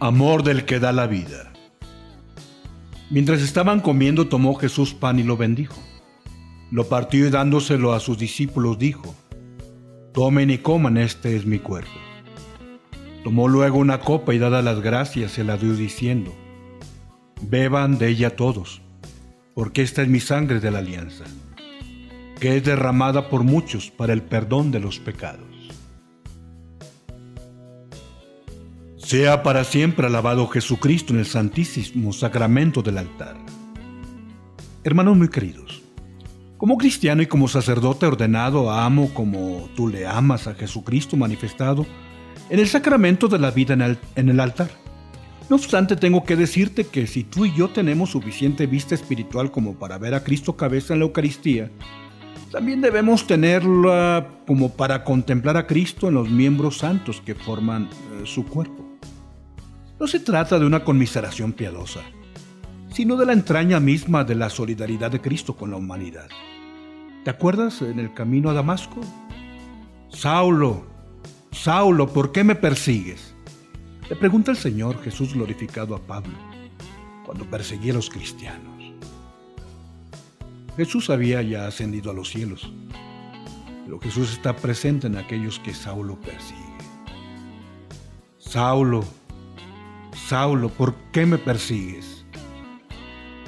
Amor del que da la vida. Mientras estaban comiendo, tomó Jesús pan y lo bendijo. Lo partió y dándoselo a sus discípulos dijo: Tomen y coman, este es mi cuerpo. Tomó luego una copa y dadas las gracias se la dio diciendo: Beban de ella todos, porque esta es mi sangre de la alianza, que es derramada por muchos para el perdón de los pecados. Sea para siempre alabado Jesucristo en el santísimo sacramento del altar. Hermanos muy queridos, como cristiano y como sacerdote ordenado, amo como tú le amas a Jesucristo manifestado en el sacramento de la vida en el altar. No obstante, tengo que decirte que si tú y yo tenemos suficiente vista espiritual como para ver a Cristo cabeza en la Eucaristía, también debemos tenerla como para contemplar a Cristo en los miembros santos que forman su cuerpo. No se trata de una conmiseración piadosa, sino de la entraña misma de la solidaridad de Cristo con la humanidad. ¿Te acuerdas en el camino a Damasco? Saulo, Saulo, ¿por qué me persigues?, le pregunta el Señor Jesús glorificado a Pablo cuando perseguía a los cristianos. Jesús había ya ascendido a los cielos, pero Jesús está presente en aquellos que Saulo persigue. Saulo, Saulo, ¿por qué me persigues?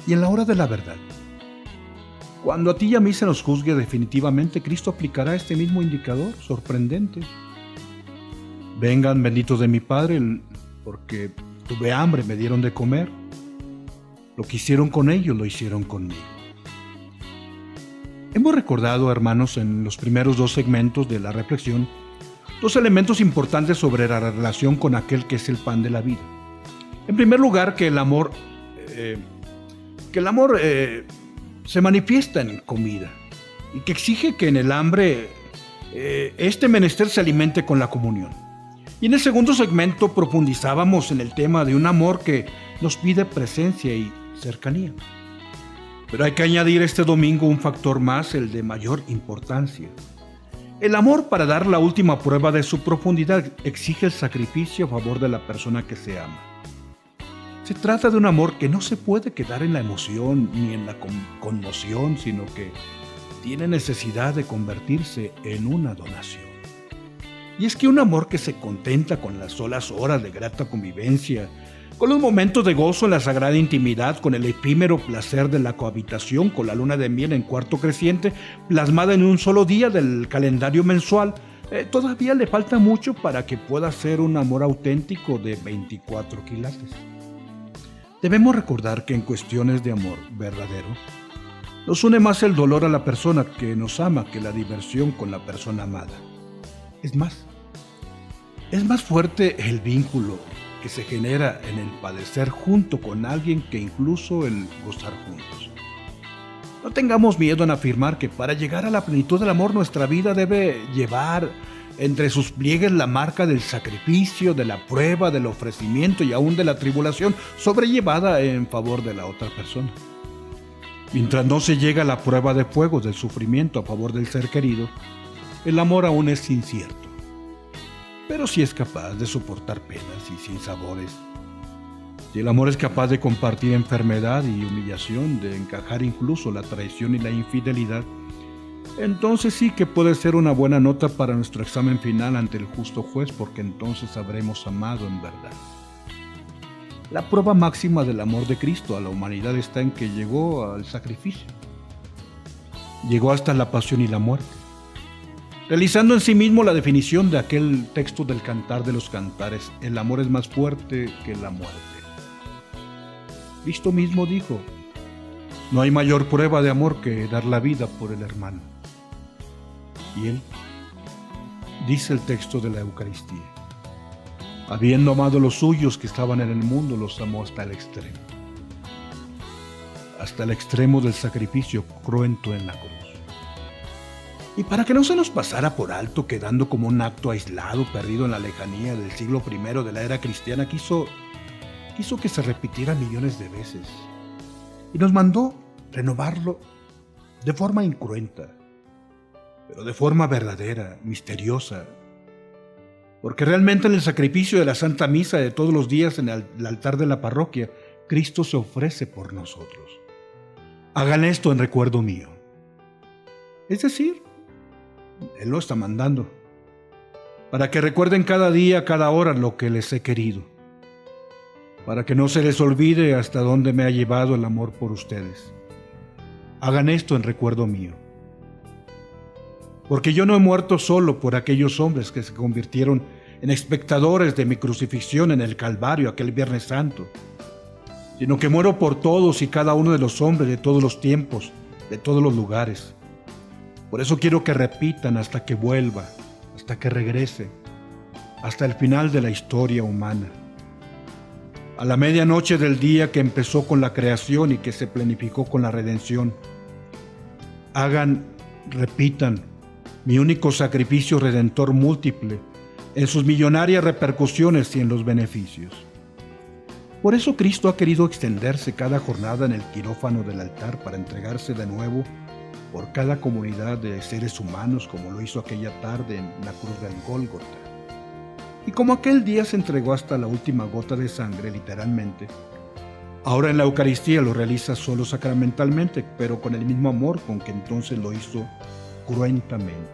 Y en la hora de la verdad, cuando a ti y a mí se nos juzgue definitivamente, Cristo aplicará este mismo indicador sorprendente. Vengan benditos de mi Padre, porque tuve hambre, me dieron de comer. Lo que hicieron con ellos, lo hicieron conmigo. Hemos recordado, hermanos, en los primeros dos segmentos de la reflexión, dos elementos importantes sobre la relación con aquel que es el pan de la vida. En primer lugar, que el amor se manifiesta en comida y que exige que en el hambre este menester se alimente con la comunión. Y en el segundo segmento profundizábamos en el tema de un amor que nos pide presencia y cercanía. Pero hay que añadir este domingo un factor más, el de mayor importancia. El amor, para dar la última prueba de su profundidad, exige el sacrificio a favor de la persona que se ama. Se trata de un amor que no se puede quedar en la emoción ni en la conmoción, sino que tiene necesidad de convertirse en una donación. Y es que un amor que se contenta con las solas horas de grata convivencia, con los momentos de gozo en la sagrada intimidad, con el efímero placer de la cohabitación, con la luna de miel en cuarto creciente, plasmada en un solo día del calendario mensual, todavía le falta mucho para que pueda ser un amor auténtico de 24 quilates. Debemos recordar que en cuestiones de amor verdadero, nos une más el dolor a la persona que nos ama que la diversión con la persona amada. Es más fuerte el vínculo que se genera en el padecer junto con alguien que incluso el gozar juntos. No tengamos miedo en afirmar que para llegar a la plenitud del amor nuestra vida debe llevar entre sus pliegues la marca del sacrificio, de la prueba, del ofrecimiento y aún de la tribulación sobrellevada en favor de la otra persona. Mientras no se llega a la prueba de fuego del sufrimiento a favor del ser querido, el amor aún es incierto. Pero si es capaz de soportar penas y sinsabores, si el amor es capaz de compartir enfermedad y humillación, de encajar incluso la traición y la infidelidad, entonces sí que puede ser una buena nota para nuestro examen final ante el justo juez, porque entonces habremos amado en verdad. La prueba máxima del amor de Cristo a la humanidad está en que llegó al sacrificio. Llegó hasta la pasión y la muerte, realizando en sí mismo la definición de aquel texto del Cantar de los Cantares: el amor es más fuerte que la muerte. Cristo mismo dijo: no hay mayor prueba de amor que dar la vida por el hermano. Y Él, dice el texto de la Eucaristía, habiendo amado a los suyos que estaban en el mundo, los amó hasta el extremo del sacrificio cruento en la cruz. Y para que no se nos pasara por alto, quedando como un acto aislado, perdido en la lejanía del siglo I de la era cristiana, quiso que se repitiera millones de veces. Y nos mandó renovarlo de forma incruenta, pero de forma verdadera, misteriosa, Porque realmente en el sacrificio de la Santa Misa de todos los días en el altar de la parroquia, Cristo se ofrece por nosotros. Hagan esto en recuerdo mío. Es decir, Él lo está mandando, para que recuerden cada día, cada hora lo que les he querido, para que no se les olvide hasta dónde me ha llevado el amor por ustedes. Hagan esto en recuerdo mío. Porque yo no he muerto solo por aquellos hombres que se convirtieron en espectadores de mi crucifixión en el Calvario aquel Viernes Santo, sino que muero por todos y cada uno de los hombres de todos los tiempos, de todos los lugares. Por eso quiero que repitan hasta que vuelva, hasta que regrese, hasta el final de la historia humana. A la medianoche del día que empezó con la creación y que se planificó con la redención. Repitan, mi único sacrificio redentor múltiple, en sus millonarias repercusiones y en los beneficios. Por eso Cristo ha querido extenderse cada jornada en el quirófano del altar para entregarse de nuevo por cada comunidad de seres humanos, como lo hizo aquella tarde en la cruz del Gólgota. Y como aquel día se entregó hasta la última gota de sangre, literalmente, ahora en la Eucaristía lo realiza solo sacramentalmente, pero con el mismo amor con que entonces lo hizo cruentamente.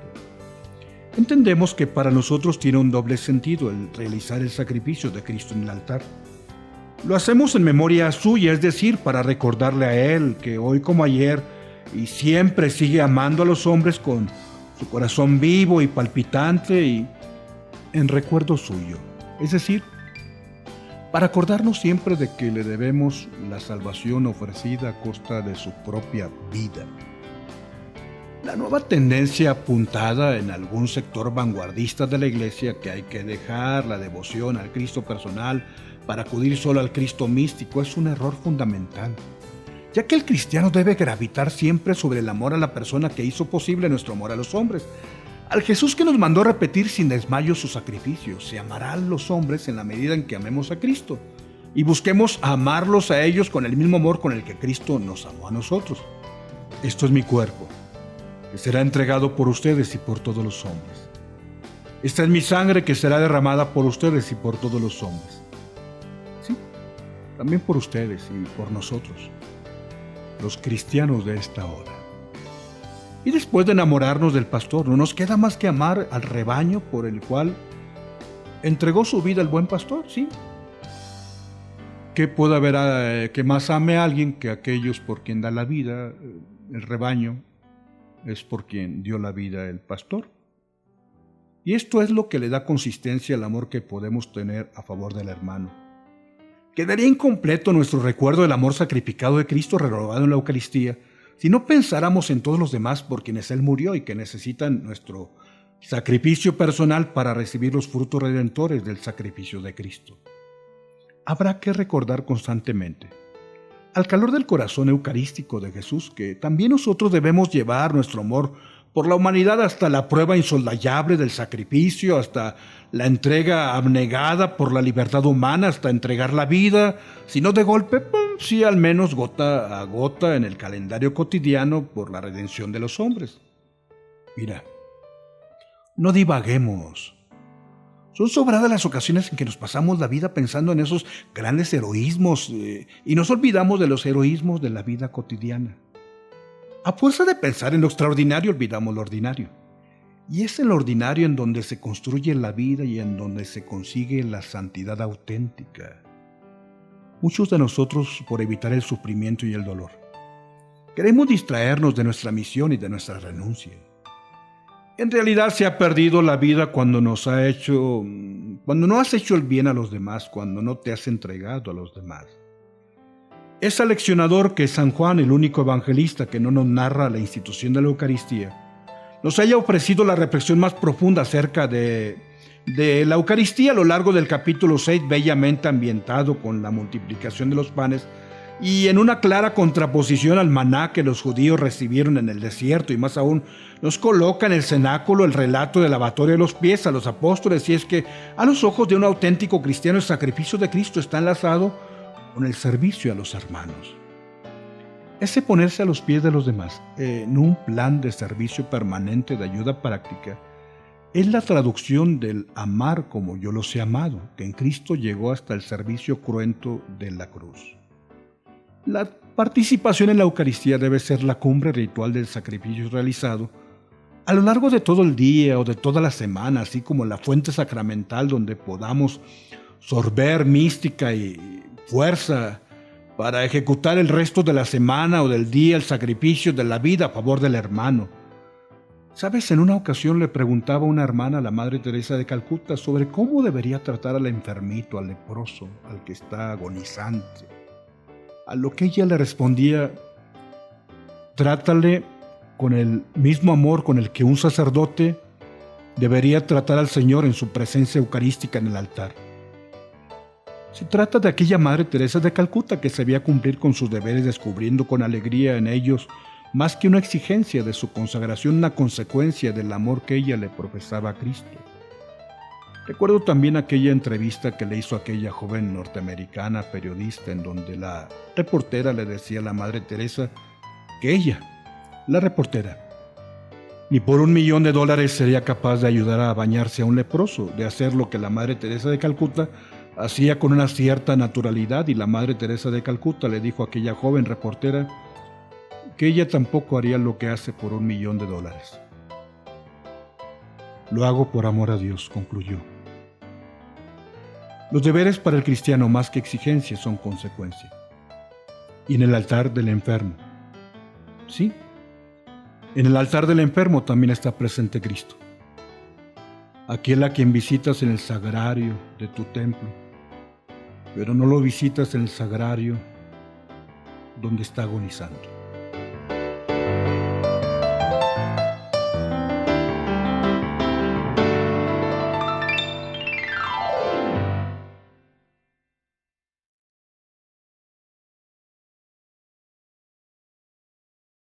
Entendemos que para nosotros tiene un doble sentido el realizar el sacrificio de Cristo en el altar. Lo hacemos en memoria suya, es decir, para recordarle a Él que hoy como ayer y siempre sigue amando a los hombres con su corazón vivo y palpitante y en recuerdo suyo. Es decir, para acordarnos siempre de que le debemos la salvación ofrecida a costa de su propia vida. La nueva tendencia apuntada en algún sector vanguardista de la Iglesia, que hay que dejar la devoción al Cristo personal para acudir solo al Cristo místico, es un error fundamental, ya que el cristiano debe gravitar siempre sobre el amor a la persona que hizo posible nuestro amor a los hombres, al Jesús que nos mandó repetir sin desmayo su sacrificio. Se amarán a los hombres en la medida en que amemos a Cristo y busquemos amarlos a ellos con el mismo amor con el que Cristo nos amó a nosotros. Esto es mi cuerpo, que será entregado por ustedes y por todos los hombres. Esta es mi sangre que será derramada por ustedes y por todos los hombres. Sí, también por ustedes y por nosotros, los cristianos de esta hora. Y después de enamorarnos del pastor, no nos queda más que amar al rebaño por el cual entregó su vida el buen pastor, ¿sí? ¿Qué puede haber que más ame a alguien que aquellos por quien da la vida? El rebaño es por quien dio la vida el pastor. Y esto es lo que le da consistencia al amor que podemos tener a favor del hermano. Quedaría incompleto nuestro recuerdo del amor sacrificado de Cristo renovado en la Eucaristía si no pensáramos en todos los demás por quienes Él murió y que necesitan nuestro sacrificio personal para recibir los frutos redentores del sacrificio de Cristo. Habrá que recordar constantemente, al calor del corazón eucarístico de Jesús, que también nosotros debemos llevar nuestro amor por la humanidad hasta la prueba insoslayable del sacrificio, hasta la entrega abnegada por la libertad humana, hasta entregar la vida, si no de golpe, pues sí al menos gota a gota en el calendario cotidiano por la redención de los hombres. Mira, no divaguemos. Son sobradas las ocasiones en que nos pasamos la vida pensando en esos grandes heroísmos y nos olvidamos de los heroísmos de la vida cotidiana. A fuerza de pensar en lo extraordinario, olvidamos lo ordinario. Y es en lo ordinario en donde se construye la vida y en donde se consigue la santidad auténtica. Muchos de nosotros, por evitar el sufrimiento y el dolor, queremos distraernos de nuestra misión y de nuestra renuncia. En realidad se ha perdido la vida cuando no has hecho el bien a los demás, cuando no te has entregado a los demás. Es aleccionador que San Juan, el único evangelista que no nos narra la institución de la Eucaristía, nos haya ofrecido la reflexión más profunda acerca de la Eucaristía a lo largo del capítulo 6, bellamente ambientado con la multiplicación de los panes y en una clara contraposición al maná que los judíos recibieron en el desierto, y más aún nos coloca en el cenáculo el relato del lavatorio de los pies a los apóstoles, y es que a los ojos de un auténtico cristiano el sacrificio de Cristo está enlazado con el servicio a los hermanos. Ese ponerse a los pies de los demás en un plan de servicio permanente de ayuda práctica es la traducción del amar como yo los he amado, que en Cristo llegó hasta el servicio cruento de la cruz. La participación en la Eucaristía debe ser la cumbre ritual del sacrificio realizado a lo largo de todo el día o de toda la semana, así como la fuente sacramental donde podamos sorber mística y fuerza para ejecutar el resto de la semana o del día el sacrificio de la vida a favor del hermano. ¿Sabes? En una ocasión le preguntaba a una hermana a la Madre Teresa de Calcuta sobre cómo debería tratar al enfermito, al leproso, al que está agonizante. A lo que ella le respondía: trátale con el mismo amor con el que un sacerdote debería tratar al Señor en su presencia eucarística en el altar. Se trata de aquella Madre Teresa de Calcuta que sabía cumplir con sus deberes, descubriendo con alegría en ellos, más que una exigencia de su consagración, una consecuencia del amor que ella le profesaba a Cristo. Recuerdo también aquella entrevista que le hizo aquella joven norteamericana periodista, en donde la reportera le decía a la Madre Teresa que ella, la reportera, ni por $1,000,000 sería capaz de ayudar a bañarse a un leproso, de hacer lo que la Madre Teresa de Calcuta hacía con una cierta naturalidad, y la Madre Teresa de Calcuta le dijo a aquella joven reportera que ella tampoco haría lo que hace por $1,000,000. Lo hago por amor a Dios, concluyó. Los deberes para el cristiano, más que exigencias, son consecuencia. Y en el altar del enfermo, sí, en el altar del enfermo también está presente Cristo, aquel a quien visitas en el sagrario de tu templo, pero no lo visitas en el sagrario donde está agonizando.